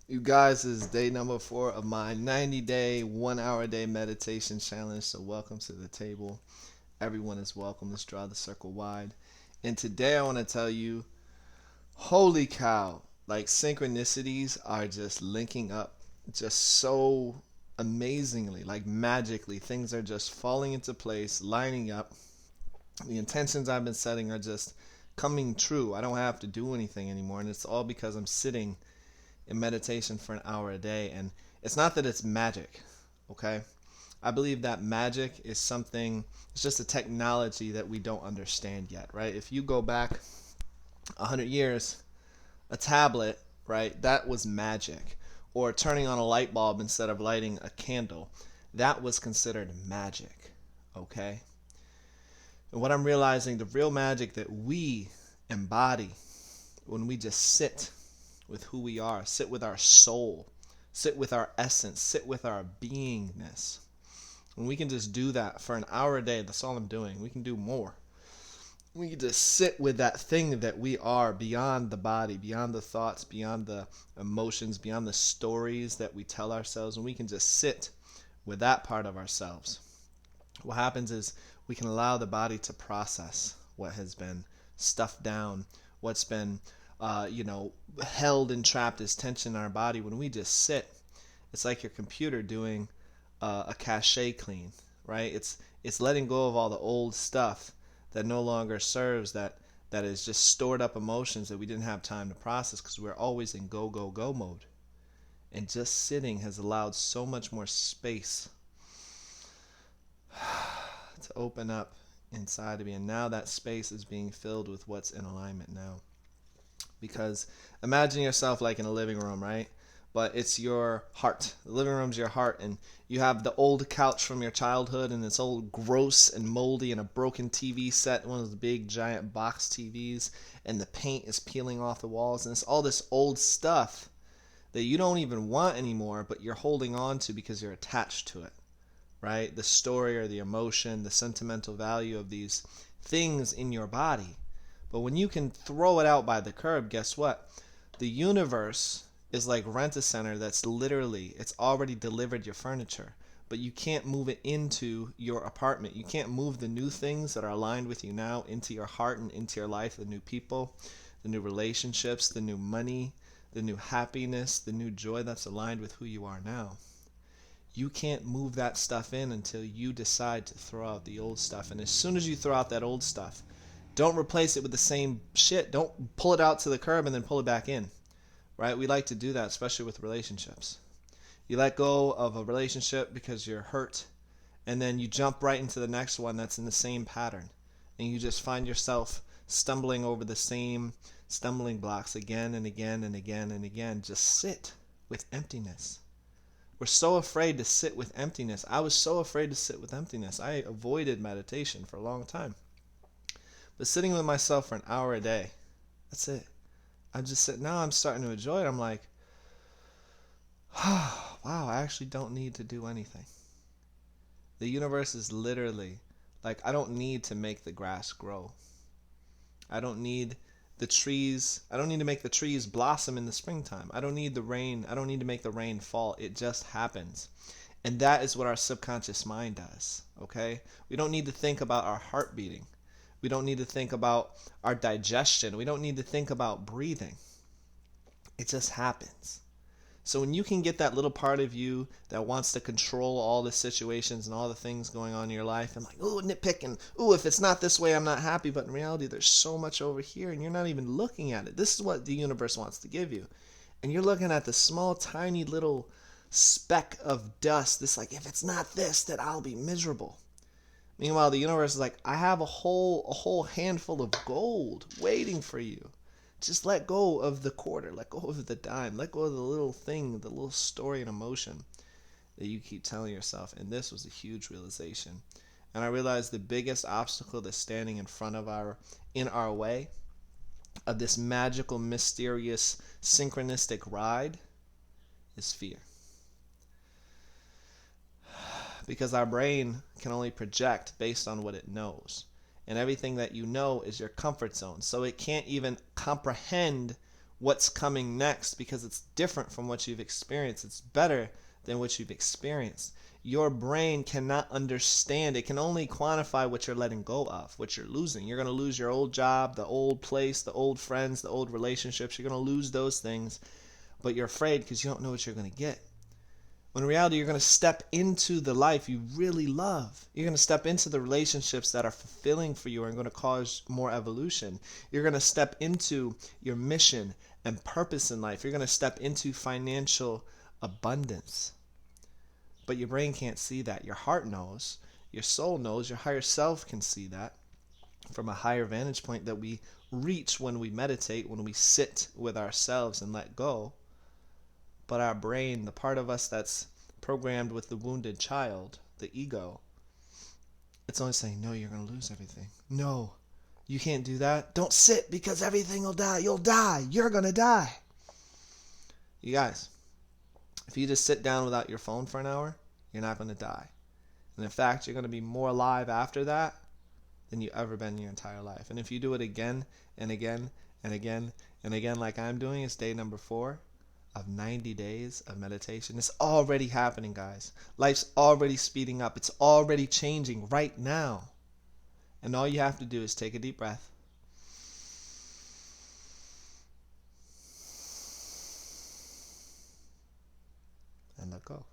You guys, this is day number 4 of my 90-day, 1 hour a day meditation challenge. So, welcome to the table. Everyone is welcome. Let's draw the circle wide. And today, I want to tell you holy cow, like synchronicities are just linking up just so amazingly, like magically. Things are just falling into place, lining up. The intentions I've been setting are just coming true. I don't have to do anything anymore. And it's all because I'm sitting in meditation for an hour a day. And it's not that it's magic, okay? I believe that magic is something, it's just a technology that we don't understand yet, right? If you go back 100 years, a tablet, right, that was magic. Or turning on a light bulb instead of lighting a candle, that was considered magic, okay? And what I'm realizing, the real magic that we embody when we just sit with who we are, sit with our soul, sit with our essence, sit with our beingness. When we can just do that for an hour a day, that's all I'm doing. We can do more. We can just sit with that thing that we are beyond the body, beyond the thoughts, beyond the emotions, beyond the stories that we tell ourselves, and we can just sit with that part of ourselves. What happens is we can allow the body to process what has been stuffed down, what's been held and trapped as tension in our body. When we just sit, it's like your computer doing a cache clean, right? It's letting go of all the old stuff that no longer serves, that is just stored up emotions that we didn't have time to process because we're always in go go go mode. And just sitting has allowed so much more space to open up inside of me, and now that space is being filled with what's in alignment now. Because imagine yourself like in a living room, right? But it's your heart. The living room's your heart, and you have the old couch from your childhood, and it's all gross and moldy, and a broken TV set, one of the big giant box TVs, and the paint is peeling off the walls, and it's all this old stuff that you don't even want anymore, but you're holding on to because you're attached to it, right? The story or the emotion, the sentimental value of these things in your body. But when you can throw it out by the curb, guess what? The universe is like Rent-A-Center that's literally, it's already delivered your furniture, but you can't move it into your apartment. You can't move the new things that are aligned with you now into your heart and into your life, the new people, the new relationships, the new money, the new happiness, the new joy that's aligned with who you are now. You can't move that stuff in until you decide to throw out the old stuff. And as soon as you throw out that old stuff, don't replace it with the same shit. Don't pull it out to the curb and then pull it back in, right? We like to do that, especially with relationships. You let go of a relationship because you're hurt, and then you jump right into the next one that's in the same pattern. And you just find yourself stumbling over the same stumbling blocks again and again and again and again. Just sit with emptiness. We're so afraid to sit with emptiness. I was so afraid to sit with emptiness. I avoided meditation for a long time. But sitting with myself for an hour a day, that's it. I'm just sitting. Now I'm starting to enjoy it. I'm like, oh, wow, I actually don't need to do anything. The universe is literally like, I don't need to make the grass grow. I don't need I don't need to make the trees blossom in the springtime. I don't need the rain. I don't need to make the rain fall. It just happens. And that is what our subconscious mind does, okay? We don't need to think about our heart beating. We don't need to think about our digestion. We don't need to think about breathing. It just happens. So when you can get that little part of you that wants to control all the situations and all the things going on in your life, and like, ooh, nitpicking, ooh, if it's not this way, I'm not happy. But in reality, there's so much over here, and you're not even looking at it. This is what the universe wants to give you. And you're looking at the small, tiny little speck of dust. This, like, if it's not this, then I'll be miserable. Meanwhile, the universe is like, I have a whole handful of gold waiting for you. Just let go of the quarter, let go of the dime, let go of the little thing, the little story and emotion that you keep telling yourself. And this was a huge realization. And I realized the biggest obstacle that's standing in our way of this magical, mysterious, synchronistic ride is fear. Because our brain can only project based on what it knows. And everything that you know is your comfort zone. So it can't even comprehend what's coming next because it's different from what you've experienced. It's better than what you've experienced. Your brain cannot understand. It can only quantify what you're letting go of, what you're losing. You're going to lose your old job, the old place, the old friends, the old relationships. You're going to lose those things, but you're afraid because you don't know what you're going to get. When in reality, you're going to step into the life you really love. You're going to step into the relationships that are fulfilling for you and going to cause more evolution. You're going to step into your mission and purpose in life. You're going to step into financial abundance. But your brain can't see that. Your heart knows. Your soul knows. Your higher self can see that from a higher vantage point that we reach when we meditate, when we sit with ourselves and let go. But our brain, the part of us that's programmed with the wounded child, the ego, it's only saying, no, you're going to lose everything. No, you can't do that. Don't sit because everything will die. You'll die. You're going to die. You guys, if you just sit down without your phone for an hour, you're not going to die. And in fact, you're going to be more alive after that than you've ever been in your entire life. And if you do it again and again and again and again like I'm doing, it's day number 4 of 90 days of meditation. It's already happening, guys. Life's already speeding up. It's already changing right now. And all you have to do is take a deep breath. And let go.